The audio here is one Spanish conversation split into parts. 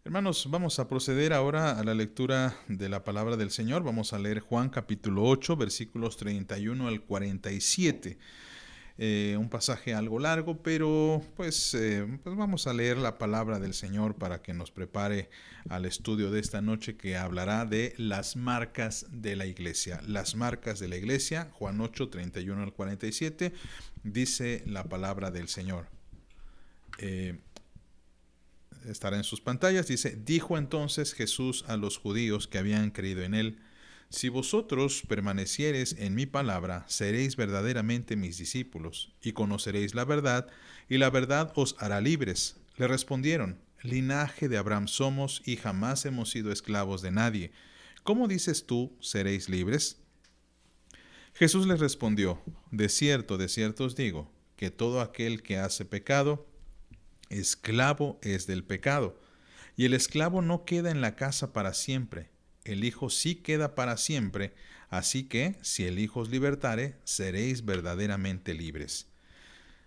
Hermanos, vamos a proceder ahora a la lectura de la palabra del Señor. Vamos a leer Juan capítulo 8, versículos 31 al 47. Un pasaje algo largo, pero pues vamos a leer la palabra del Señor para que nos prepare al estudio de esta noche, que hablará de las marcas de la iglesia. Las marcas de la iglesia, Juan 8, 31 al 47, dice la palabra del Señor. Estará en sus pantallas. Dice: dijo entonces Jesús a los judíos que habían creído en él: si vosotros permaneciereis en mi palabra, seréis verdaderamente mis discípulos, y conoceréis la verdad, y la verdad os hará libres. Le respondieron: linaje de Abraham somos, y jamás hemos sido esclavos de nadie. ¿Cómo dices tú, seréis libres? Jesús les respondió: de cierto os digo, que todo aquel que hace pecado, esclavo es del pecado. Y el esclavo no queda en la casa para siempre, el Hijo sí queda para siempre. Así que, si el Hijo os libertare, seréis verdaderamente libres.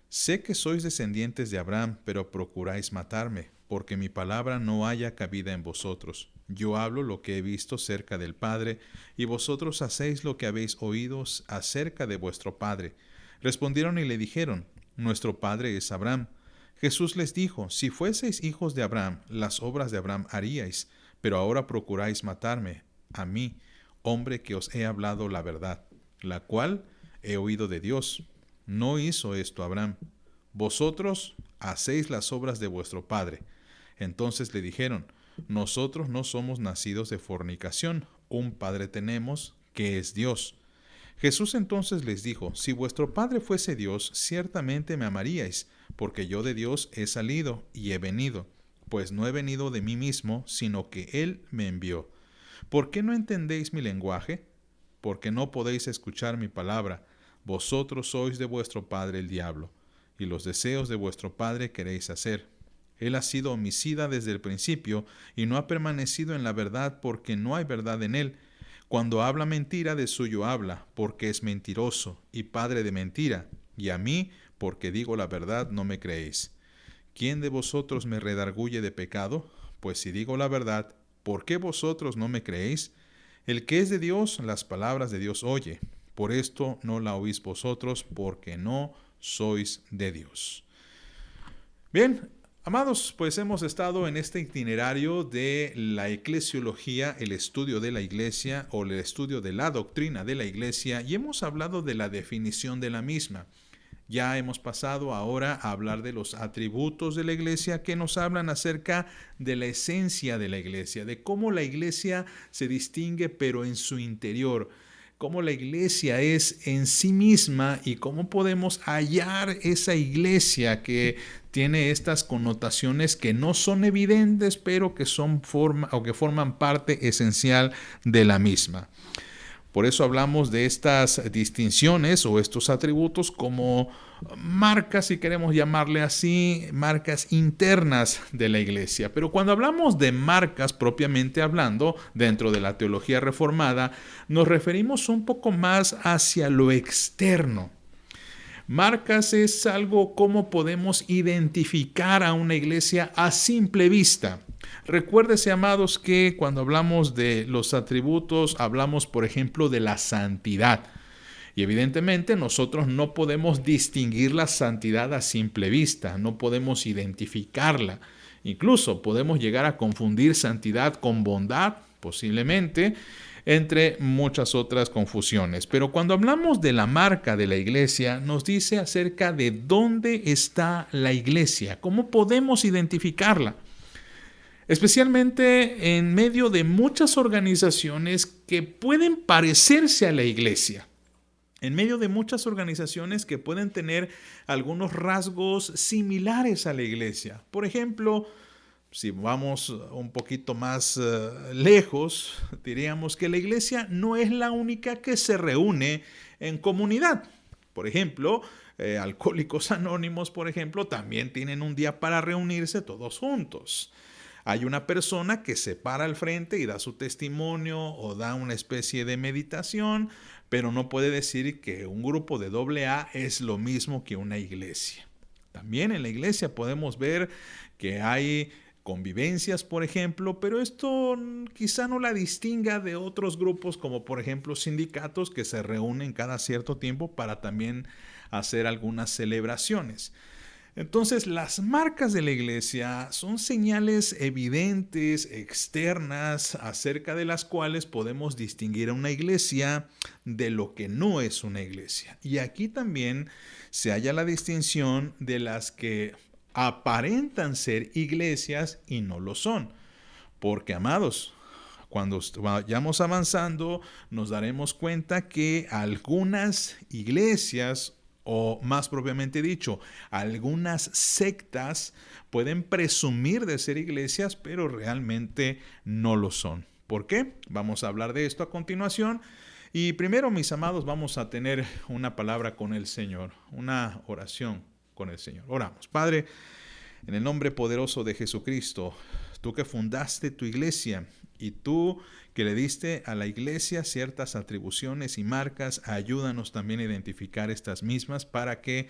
Sé que sois descendientes de Abraham, pero procuráis matarme, porque mi palabra no haya cabida en vosotros. Yo hablo lo que he visto cerca del Padre, y vosotros hacéis lo que habéis oído acerca de vuestro padre. Respondieron y le dijeron: nuestro padre es Abraham. Jesús les dijo: si fueseis hijos de Abraham, las obras de Abraham haríais, pero ahora procuráis matarme, a mí, hombre que os he hablado la verdad, la cual he oído de Dios. No hizo esto Abraham. Vosotros hacéis las obras de vuestro padre. Entonces le dijeron: nosotros no somos nacidos de fornicación, un padre tenemos, que es Dios. Jesús entonces les dijo: si vuestro Padre fuese Dios, ciertamente me amaríais, porque yo de Dios he salido y he venido, pues no he venido de mí mismo, sino que Él me envió. ¿Por qué no entendéis mi lenguaje? Porque no podéis escuchar mi palabra. Vosotros sois de vuestro padre el diablo, y los deseos de vuestro padre queréis hacer. Él ha sido homicida desde el principio, y no ha permanecido en la verdad, porque no hay verdad en él. Cuando habla mentira, de suyo habla, porque es mentiroso y padre de mentira, y a mí, porque digo la verdad, no me creéis. ¿Quién de vosotros me redarguye de pecado? Pues si digo la verdad, ¿por qué vosotros no me creéis? El que es de Dios, las palabras de Dios oye. Por esto no la oís vosotros, porque no sois de Dios. Bien, amados, pues hemos estado en este itinerario de la eclesiología, el estudio de la iglesia o el estudio de la doctrina de la iglesia, y hemos hablado de la definición de la misma. Ya hemos pasado ahora a hablar de los atributos de la iglesia, que nos hablan acerca de la esencia de la iglesia, de cómo la iglesia se distingue pero en su interior, cómo la iglesia es en sí misma y cómo podemos hallar esa iglesia que tiene estas connotaciones que no son evidentes, pero que forman parte esencial de la misma. Por eso hablamos de estas distinciones o estos atributos como marcas, si queremos llamarle así, marcas internas de la iglesia. Pero cuando hablamos de marcas propiamente hablando, dentro de la teología reformada, nos referimos un poco más hacia lo externo. Marcas es algo como podemos identificar a una iglesia a simple vista. Recuérdese, amados, que cuando hablamos de los atributos, hablamos, por ejemplo, de la santidad. Y evidentemente nosotros no podemos distinguir la santidad a simple vista, no podemos identificarla. Incluso podemos llegar a confundir santidad con bondad, posiblemente, entre muchas otras confusiones. Pero cuando hablamos de la marca de la iglesia, nos dice acerca de dónde está la iglesia, cómo podemos identificarla. Especialmente en medio de muchas organizaciones que pueden parecerse a la iglesia. En medio de muchas organizaciones que pueden tener algunos rasgos similares a la iglesia. Por ejemplo, si vamos un poquito más lejos, diríamos que la iglesia no es la única que se reúne en comunidad. Por ejemplo, Alcohólicos Anónimos, por ejemplo, también tienen un día para reunirse todos juntos. Hay una persona que se para al frente y da su testimonio o da una especie de meditación, pero no puede decir que un grupo de AA es lo mismo que una iglesia. También en la iglesia podemos ver que hay convivencias, por ejemplo, pero esto quizá no la distinga de otros grupos como por ejemplo sindicatos que se reúnen cada cierto tiempo para también hacer algunas celebraciones. Entonces, las marcas de la iglesia son señales evidentes, externas, acerca de las cuales podemos distinguir a una iglesia de lo que no es una iglesia. Y aquí también se halla la distinción de las que aparentan ser iglesias y no lo son. Porque, amados, cuando vayamos avanzando, nos daremos cuenta que algunas iglesias, o más propiamente dicho, algunas sectas pueden presumir de ser iglesias, pero realmente no lo son. ¿Por qué? Vamos a hablar de esto a continuación. Y primero, mis amados, vamos a tener una palabra con el Señor, una oración con el Señor. Oramos. Padre, en el nombre poderoso de Jesucristo, tú que fundaste tu iglesia y tú que le diste a la iglesia ciertas atribuciones y marcas, ayúdanos también a identificar estas mismas para que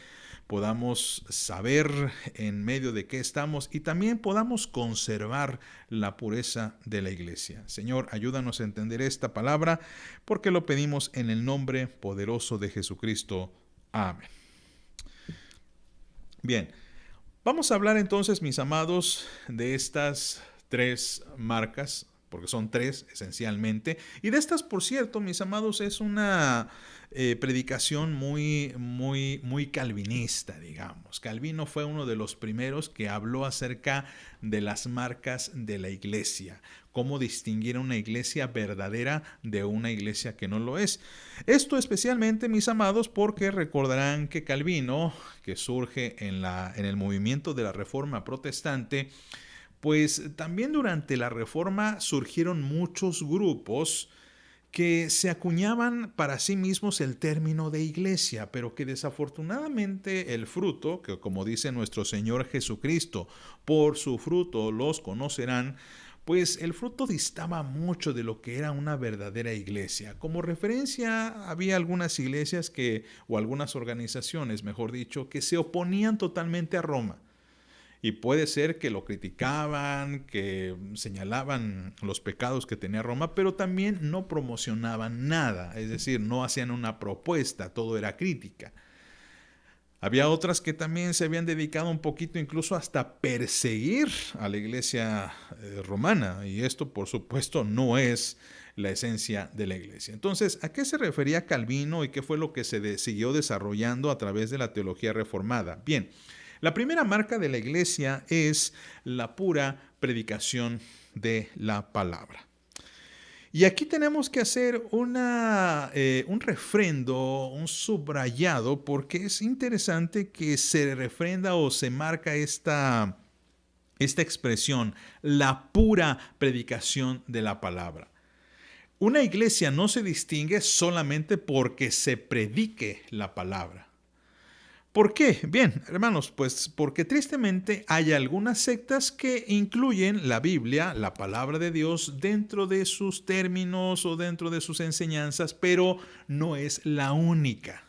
podamos saber en medio de qué estamos y también podamos conservar la pureza de la iglesia. Señor, ayúdanos a entender esta palabra porque lo pedimos en el nombre poderoso de Jesucristo. Amén. Bien. Vamos a hablar entonces, mis amados, de estas tres marcas, porque son tres esencialmente. Y de estas, por cierto, mis amados, es una predicación muy calvinista, digamos. Calvino fue uno de los primeros que habló acerca de las marcas de la iglesia, cómo distinguir una iglesia verdadera de una iglesia que no lo es. Esto especialmente, mis amados, porque recordarán que Calvino, que surge en el movimiento de la Reforma Protestante, pues también durante la Reforma surgieron muchos grupos que se acuñaban para sí mismos el término de iglesia, pero que desafortunadamente el fruto, que como dice nuestro Señor Jesucristo, por su fruto los conocerán, pues el fruto distaba mucho de lo que era una verdadera iglesia. Como referencia, había algunas iglesias o algunas organizaciones, mejor dicho, que se oponían totalmente a Roma. Y puede ser que lo criticaban, que señalaban los pecados que tenía Roma, pero también no promocionaban nada, es decir, no hacían una propuesta, todo era crítica. Había otras que también se habían dedicado un poquito incluso hasta perseguir a la iglesia romana, y esto por supuesto no es la esencia de la iglesia. Entonces, ¿a qué se refería Calvino y qué fue lo que se siguió desarrollando a través de la teología reformada? Bien, la primera marca de la iglesia es la pura predicación de la palabra. Y aquí tenemos que hacer un refrendo, un subrayado, porque es interesante que se refrenda o se marca esta expresión, la pura predicación de la palabra. Una iglesia no se distingue solamente porque se predique la palabra. ¿Por qué? Bien, hermanos, pues porque tristemente hay algunas sectas que incluyen la Biblia, la palabra de Dios, dentro de sus términos o dentro de sus enseñanzas, pero no es la única.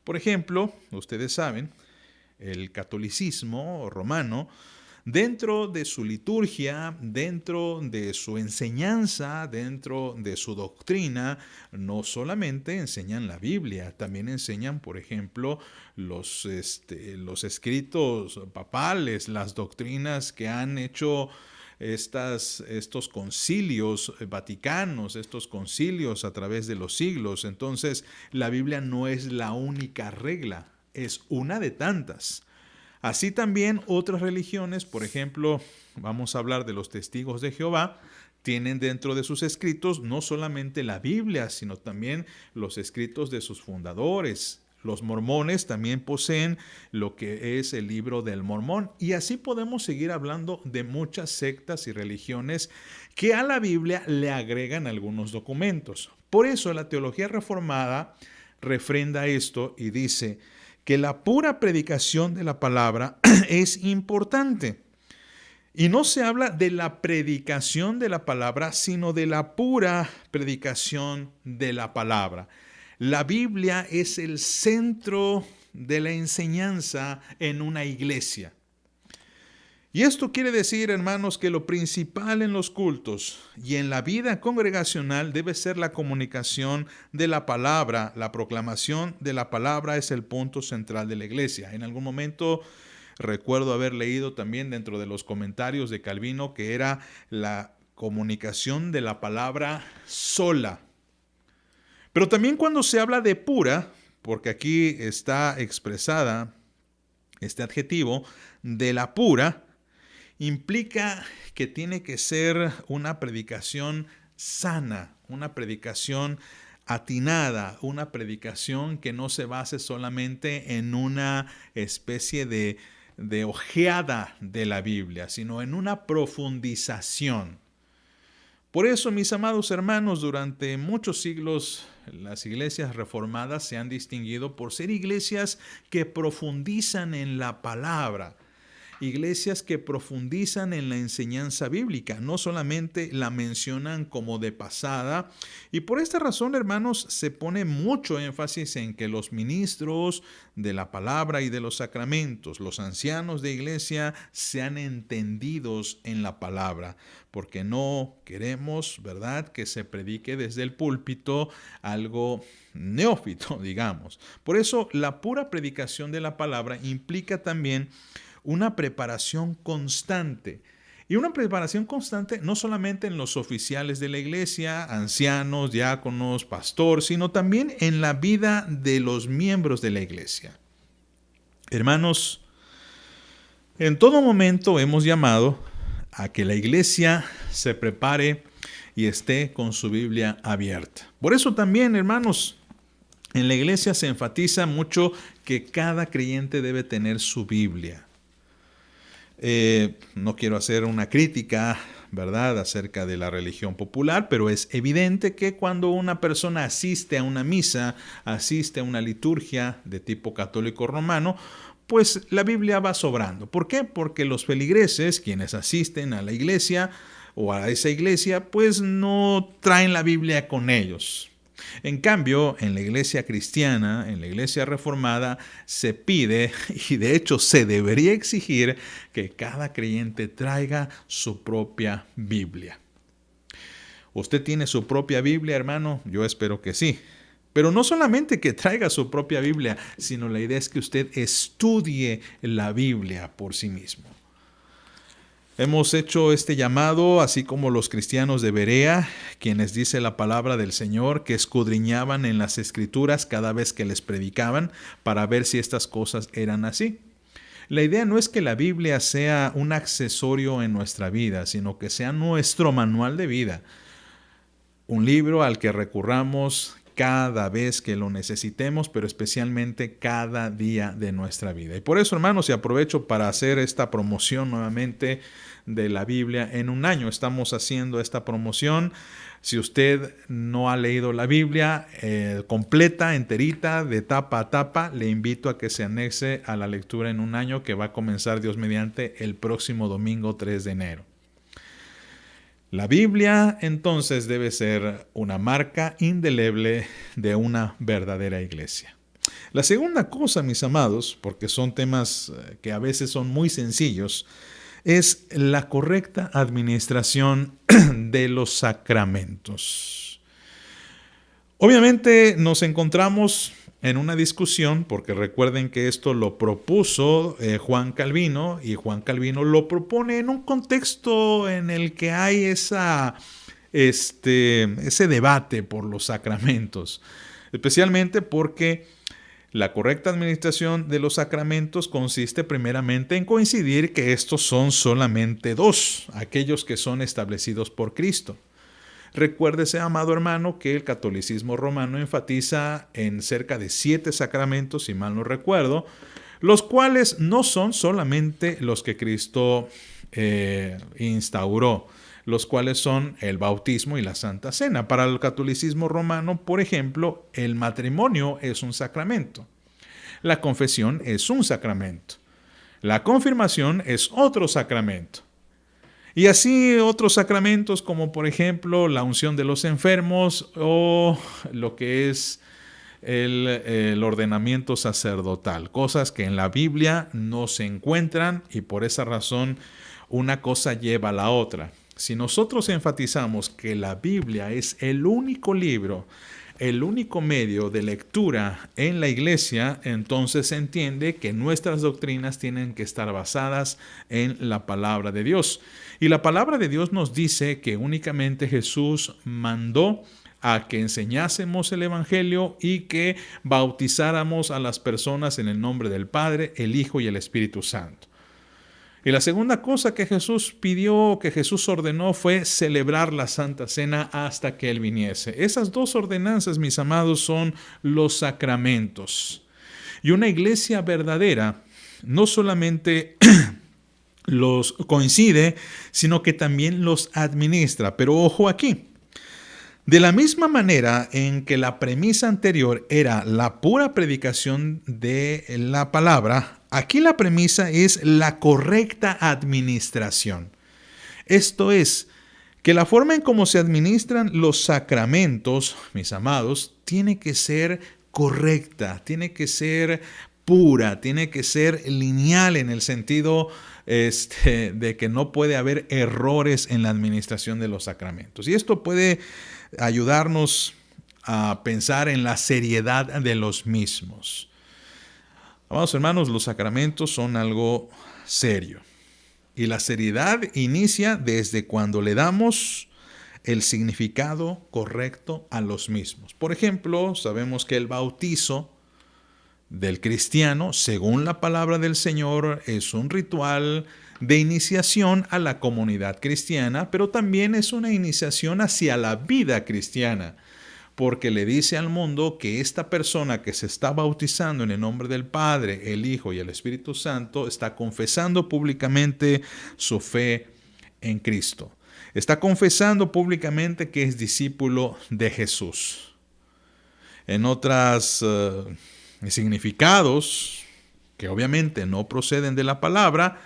Por ejemplo, ustedes saben, el catolicismo romano, dentro de su liturgia, dentro de su enseñanza, dentro de su doctrina, no solamente enseñan la Biblia, también enseñan, por ejemplo, los escritos papales, las doctrinas que han hecho estos concilios vaticanos, estos concilios a través de los siglos. Entonces, la Biblia no es la única regla, es una de tantas. Así también otras religiones, por ejemplo, vamos a hablar de los testigos de Jehová, tienen dentro de sus escritos no solamente la Biblia, sino también los escritos de sus fundadores. Los mormones también poseen lo que es el libro del Mormón. Y así podemos seguir hablando de muchas sectas y religiones que a la Biblia le agregan algunos documentos. Por eso la teología reformada refrenda esto y dice que la pura predicación de la palabra es importante. Y no se habla de la predicación de la palabra, sino de la pura predicación de la palabra. La Biblia es el centro de la enseñanza en una iglesia. Y esto quiere decir, hermanos, que lo principal en los cultos y en la vida congregacional debe ser la comunicación de la palabra. La proclamación de la palabra es el punto central de la iglesia. En algún momento recuerdo haber leído también dentro de los comentarios de Calvino que era la comunicación de la palabra sola. Pero también cuando se habla de pura, porque aquí está expresada este adjetivo de la pura, implica que tiene que ser una predicación sana, una predicación atinada, una predicación que no se base solamente en una especie de ojeada de la Biblia, sino en una profundización. Por eso, mis amados hermanos, durante muchos siglos las iglesias reformadas se han distinguido por ser iglesias que profundizan en la palabra, iglesias que profundizan en la enseñanza bíblica, no solamente la mencionan como de pasada. Y por esta razón, hermanos, se pone mucho énfasis en que los ministros de la palabra y de los sacramentos, los ancianos de iglesia, sean entendidos en la palabra, porque no queremos, ¿verdad?, que se predique desde el púlpito algo neófito, digamos. Por eso, la pura predicación de la palabra implica también una preparación constante. Y una preparación constante no solamente en los oficiales de la iglesia, ancianos, diáconos, pastor, sino también en la vida de los miembros de la iglesia. Hermanos, en todo momento hemos llamado a que la iglesia se prepare y esté con su Biblia abierta. Por eso también, hermanos, en la iglesia se enfatiza mucho que cada creyente debe tener su Biblia. No quiero hacer una crítica, ¿verdad?, acerca de la religión popular, pero es evidente que cuando una persona asiste a una misa, asiste a una liturgia de tipo católico romano, pues la Biblia va sobrando. ¿Por qué? Porque los feligreses, quienes asisten a la iglesia o a esa iglesia, pues no traen la Biblia con ellos. En cambio, en la iglesia cristiana, en la iglesia reformada, se pide, y de hecho se debería exigir, que cada creyente traiga su propia Biblia. ¿Usted tiene su propia Biblia, hermano? Yo espero que sí. Pero no solamente que traiga su propia Biblia, sino la idea es que usted estudie la Biblia por sí mismo. Hemos hecho este llamado, así como los cristianos de Berea, quienes dice la palabra del Señor, que escudriñaban en las Escrituras cada vez que les predicaban para ver si estas cosas eran así. La idea no es que la Biblia sea un accesorio en nuestra vida, sino que sea nuestro manual de vida. Un libro al que recurramos cada vez que lo necesitemos, pero especialmente cada día de nuestra vida. Y por eso, hermanos, y aprovecho para hacer esta promoción nuevamente de la Biblia en un año. Estamos haciendo esta promoción. Si usted no ha leído la Biblia completa, enterita, de tapa a tapa, le invito a que se anexe a la lectura en un año que va a comenzar, Dios mediante, el próximo domingo 3 de enero. La Biblia, entonces, debe ser una marca indeleble de una verdadera iglesia. La segunda cosa, mis amados, porque son temas que a veces son muy sencillos, es la correcta administración de los sacramentos. Obviamente nos encontramos en una discusión, porque recuerden que esto lo propuso Juan Calvino, y Juan Calvino lo propone en un contexto en el que hay ese debate por los sacramentos, especialmente porque la correcta administración de los sacramentos consiste primeramente en coincidir que estos son solamente dos, aquellos que son establecidos por Cristo. Recuérdese, amado hermano, que el catolicismo romano enfatiza en cerca de 7 sacramentos, si mal no recuerdo, los cuales no son solamente los que Cristo instauró, los cuales son el bautismo y la Santa Cena. Para el catolicismo romano, por ejemplo, el matrimonio es un sacramento. La confesión es un sacramento. La confirmación es otro sacramento. Y así otros sacramentos como por ejemplo la unción de los enfermos o lo que es el ordenamiento sacerdotal, cosas que en la Biblia no se encuentran y por esa razón una cosa lleva a la otra. Si nosotros enfatizamos que la Biblia es el único libro, el único medio de lectura en la iglesia, entonces se entiende que nuestras doctrinas tienen que estar basadas en la palabra de Dios. Y la palabra de Dios nos dice que únicamente Jesús mandó a que enseñásemos el Evangelio y que bautizáramos a las personas en el nombre del Padre, el Hijo y el Espíritu Santo. Y la segunda cosa que Jesús pidió, que Jesús ordenó, fue celebrar la Santa Cena hasta que Él viniese. Esas dos ordenanzas, mis amados, son los sacramentos. Y una iglesia verdadera no solamente los coincide, sino que también los administra. Pero ojo aquí. De la misma manera en que la premisa anterior era la pura predicación de la palabra, aquí la premisa es la correcta administración. Esto es, que la forma en cómo se administran los sacramentos, mis amados, tiene que ser correcta, tiene que ser pura, tiene que ser lineal en el sentido de que no puede haber errores en la administración de los sacramentos. Y esto puede ayudarnos a pensar en la seriedad de los mismos. Amados hermanos, los sacramentos son algo serio. Y la seriedad inicia desde cuando le damos el significado correcto a los mismos. Por ejemplo, sabemos que el bautizo del cristiano, según la palabra del Señor, es un ritual de iniciación a la comunidad cristiana, pero también es una iniciación hacia la vida cristiana, porque le dice al mundo que esta persona que se está bautizando en el nombre del Padre, el Hijo y el Espíritu Santo está confesando públicamente su fe en Cristo. Está confesando públicamente que es discípulo de Jesús. En otros significados, que obviamente no proceden de la palabra,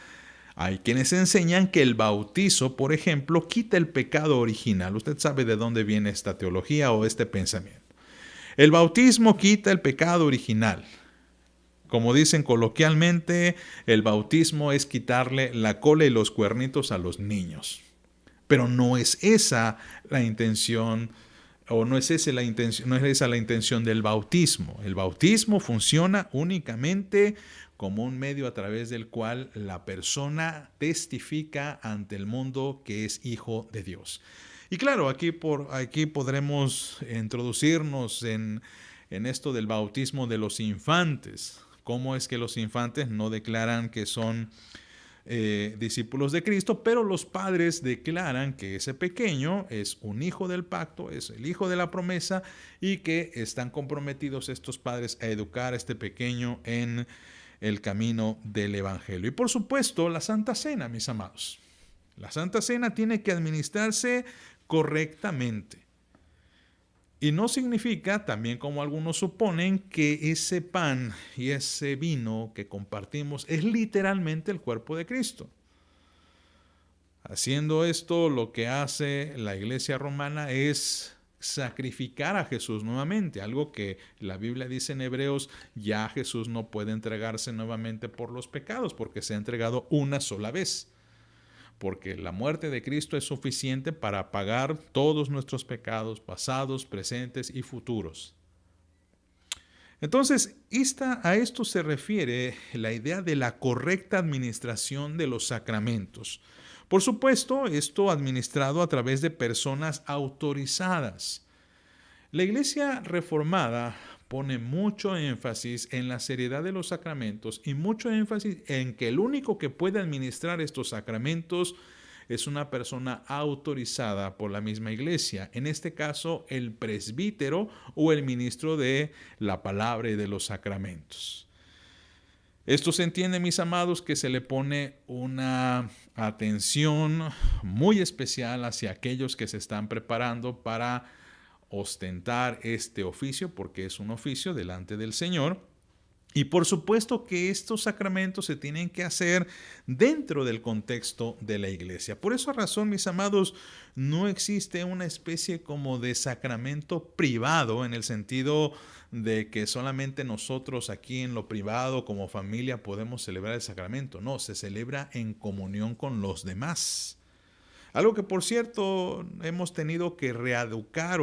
hay quienes enseñan que el bautizo, por ejemplo, quita el pecado original. Usted sabe de dónde viene esta teología o este pensamiento. El bautismo quita el pecado original. Como dicen coloquialmente, el bautismo es quitarle la cola y los cuernitos a los niños. Pero no es esa la intención, o no es esa la intención del bautismo. El bautismo funciona únicamente como un medio a través del cual la persona testifica ante el mundo que es hijo de Dios. Y claro, aquí podremos introducirnos en esto del bautismo de los infantes. ¿Cómo es que los infantes no declaran que son discípulos de Cristo, pero los padres declaran que ese pequeño es un hijo del pacto, es el hijo de la promesa y que están comprometidos estos padres a educar a este pequeño en el camino del Evangelio? Y por supuesto, la Santa Cena, mis amados. La Santa Cena tiene que administrarse correctamente. Y no significa, también como algunos suponen, que ese pan y ese vino que compartimos es literalmente el cuerpo de Cristo. Haciendo esto, lo que hace la Iglesia romana es sacrificar a Jesús nuevamente, algo que la Biblia dice en Hebreos, ya Jesús no puede entregarse nuevamente por los pecados, porque se ha entregado una sola vez. Porque la muerte de Cristo es suficiente para pagar todos nuestros pecados pasados, presentes y futuros. Entonces, a esto se refiere la idea de la correcta administración de los sacramentos. Por supuesto, esto administrado a través de personas autorizadas. La Iglesia reformada pone mucho énfasis en la seriedad de los sacramentos y mucho énfasis en que el único que puede administrar estos sacramentos es una persona autorizada por la misma Iglesia, en este caso el presbítero o el ministro de la palabra y de los sacramentos. Esto se entiende, mis amados, que se le pone una atención muy especial hacia aquellos que se están preparando para ostentar este oficio, porque es un oficio delante del Señor, Y por supuesto que estos sacramentos se tienen que hacer dentro del contexto de la iglesia. Por esa razón, mis amados, no existe una especie como de sacramento privado en el sentido de que solamente nosotros aquí en lo privado como familia podemos celebrar el sacramento. No, se celebra en comunión con los demás. Algo que, por cierto, hemos tenido que reeducar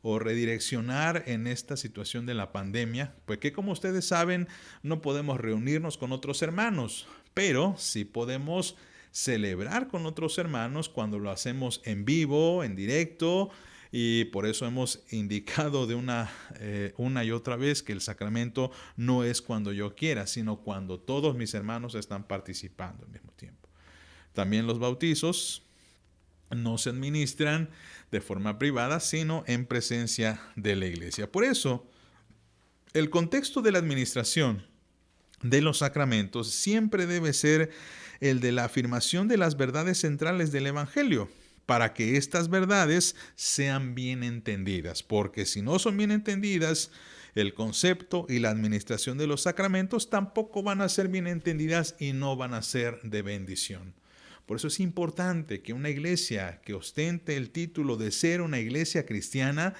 o redireccionar en esta situación de la pandemia, pues que como ustedes saben, no podemos reunirnos con otros hermanos, pero sí podemos celebrar con otros hermanos cuando lo hacemos en vivo, en directo, y por eso hemos indicado de una y otra vez que el sacramento no es cuando yo quiera, sino cuando todos mis hermanos están participando al mismo tiempo. También los bautizos no se administran de forma privada, sino en presencia de la iglesia. Por eso, el contexto de la administración de los sacramentos siempre debe ser el de la afirmación de las verdades centrales del Evangelio, para que estas verdades sean bien entendidas, porque si no son bien entendidas, el concepto y la administración de los sacramentos tampoco van a ser bien entendidas y no van a ser de bendición. Por eso es importante que una iglesia que ostente el título de ser una iglesia cristiana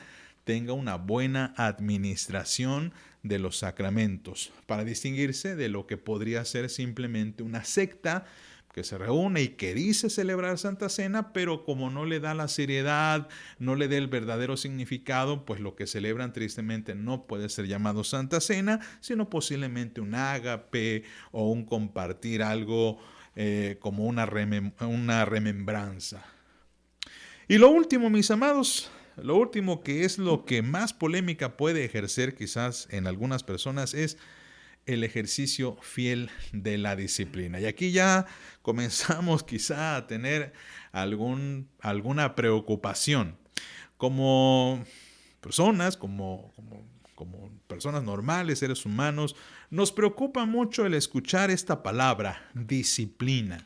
tenga una buena administración de los sacramentos, para distinguirse de lo que podría ser simplemente una secta que se reúne y que dice celebrar Santa Cena, pero como no le da la seriedad, no le da el verdadero significado, pues lo que celebran tristemente no puede ser llamado Santa Cena, sino posiblemente un ágape o un compartir algo como una remembranza. Y lo último, mis amados, lo último que es lo que más polémica puede ejercer quizás en algunas personas es el ejercicio fiel de la disciplina. Y aquí ya comenzamos quizá a tener alguna preocupación. Como personas, como personas normales, seres humanos, nos preocupa mucho el escuchar esta palabra, disciplina.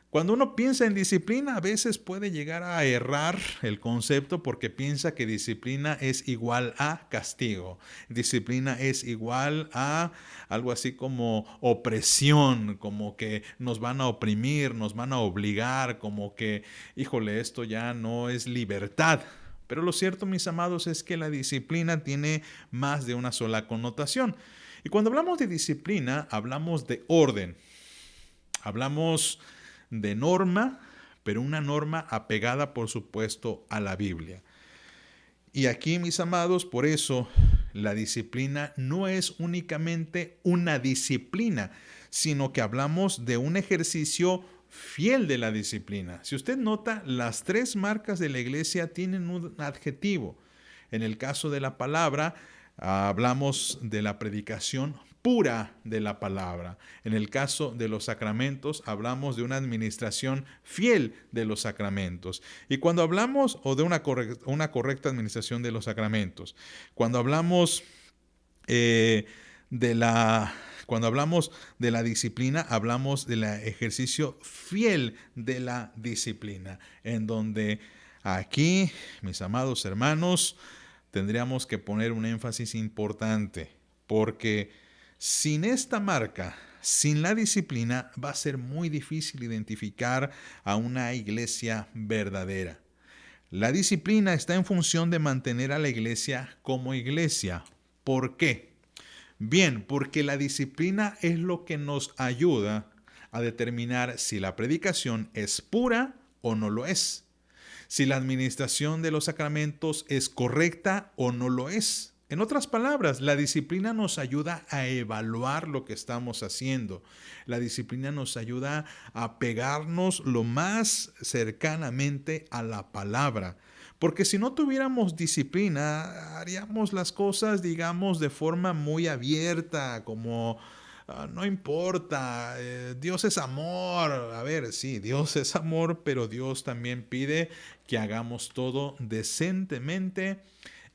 Cuando uno piensa en disciplina, a veces puede llegar a errar el concepto porque piensa que disciplina es igual a castigo. Disciplina es igual a algo así como opresión, como que nos van a oprimir, nos van a obligar, como que, híjole, esto ya no es libertad. Pero lo cierto, mis amados, es que la disciplina tiene más de una sola connotación. Y cuando hablamos de disciplina, hablamos de orden. Hablamos de norma, pero una norma apegada, por supuesto, a la Biblia. Y aquí, mis amados, por eso la disciplina no es únicamente una disciplina, sino que hablamos de un ejercicio fiel de la disciplina. Si usted nota, las tres marcas de la iglesia tienen un adjetivo. En el caso de la palabra, hablamos de la predicación pura de la palabra. En el caso de los sacramentos, hablamos de una administración fiel de los sacramentos. Y cuando hablamos, o de una correcta administración de los sacramentos, cuando hablamos cuando hablamos de la disciplina, hablamos del ejercicio fiel de la disciplina, en donde aquí, mis amados hermanos, tendríamos que poner un énfasis importante, porque sin esta marca, sin la disciplina, va a ser muy difícil identificar a una iglesia verdadera. La disciplina está en función de mantener a la iglesia como iglesia. ¿Por qué? Bien, porque la disciplina es lo que nos ayuda a determinar si la predicación es pura o no lo es, si la administración de los sacramentos es correcta o no lo es. En otras palabras, la disciplina nos ayuda a evaluar lo que estamos haciendo. La disciplina nos ayuda a pegarnos lo más cercanamente a la palabra. Porque si no tuviéramos disciplina, haríamos las cosas, digamos, de forma muy abierta, como no importa, Dios es amor. A ver, sí, Dios es amor, pero Dios también pide que hagamos todo decentemente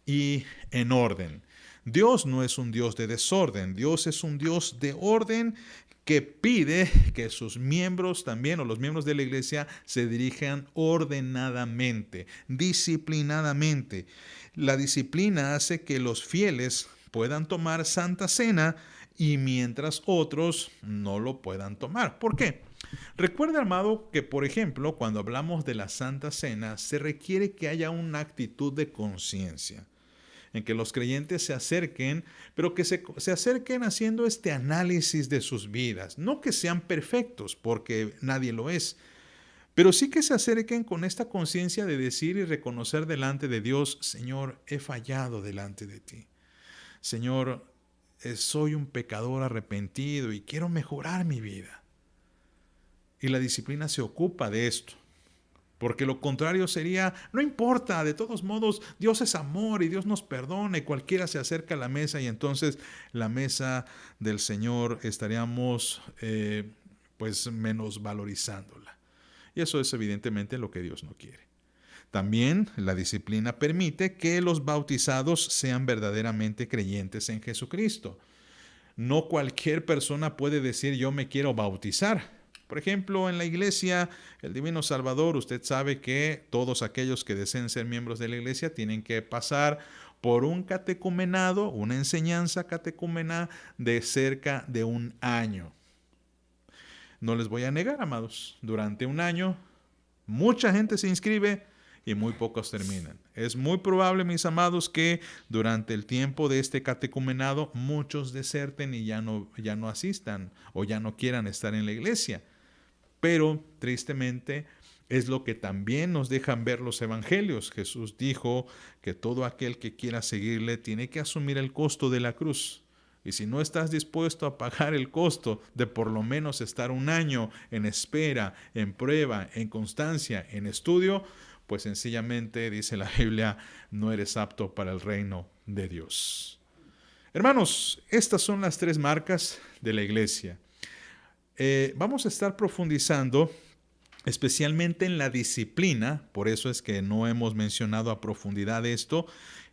y en orden. Dios no es un Dios de desorden, Dios es un Dios de orden que pide que sus miembros también, o los miembros de la iglesia, se dirijan ordenadamente, disciplinadamente. La disciplina hace que los fieles puedan tomar Santa Cena y mientras otros no lo puedan tomar. ¿Por qué? Recuerda, amado, que por ejemplo, cuando hablamos de la Santa Cena, se requiere que haya una actitud de conciencia, en que los creyentes se acerquen, pero que se acerquen haciendo este análisis de sus vidas. No que sean perfectos, porque nadie lo es, pero sí que se acerquen con esta conciencia de decir y reconocer delante de Dios: Señor, he fallado delante de ti. Señor, soy un pecador arrepentido y quiero mejorar mi vida. Y la disciplina se ocupa de esto. Porque lo contrario sería: no importa, de todos modos, Dios es amor y Dios nos perdona y cualquiera se acerca a la mesa, y entonces la mesa del Señor estaríamos pues menosvalorizándola. Y eso es evidentemente lo que Dios no quiere. También la disciplina permite que los bautizados sean verdaderamente creyentes en Jesucristo. No cualquier persona puede decir: yo me quiero bautizar. Por ejemplo, en la iglesia, el Divino Salvador, usted sabe que todos aquellos que deseen ser miembros de la iglesia tienen que pasar por un catecumenado, una enseñanza catecúmena de cerca de un año. No les voy a negar, amados, durante un año mucha gente se inscribe y muy pocos terminan. Es muy probable, mis amados, que durante el tiempo de este catecumenado muchos deserten y ya no asistan o ya no quieran estar en la iglesia. Pero tristemente es lo que también nos dejan ver los evangelios. Jesús dijo que todo aquel que quiera seguirle tiene que asumir el costo de la cruz. Y si no estás dispuesto a pagar el costo de por lo menos estar un año en espera, en prueba, en constancia, en estudio, pues sencillamente, dice la Biblia, no eres apto para el reino de Dios. Hermanos, estas son las 3 marcas de la iglesia. Vamos a estar profundizando especialmente en la disciplina, por eso es que no hemos mencionado a profundidad esto,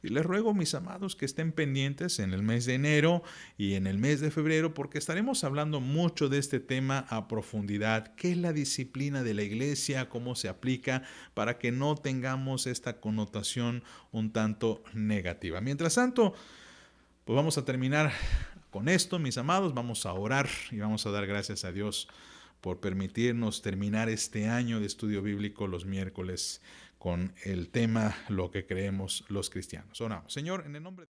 y les ruego, mis amados, que estén pendientes en el mes de enero y en el mes de febrero, porque estaremos hablando mucho de este tema a profundidad. ¿Qué es la disciplina de la iglesia? ¿Cómo se aplica? Para que no tengamos esta connotación un tanto negativa. Mientras tanto, pues vamos a terminar con esto, mis amados. Vamos a orar y vamos a dar gracias a Dios por permitirnos terminar este año de estudio bíblico los miércoles con el tema Lo que creemos los cristianos. Oramos. Señor, en el nombre de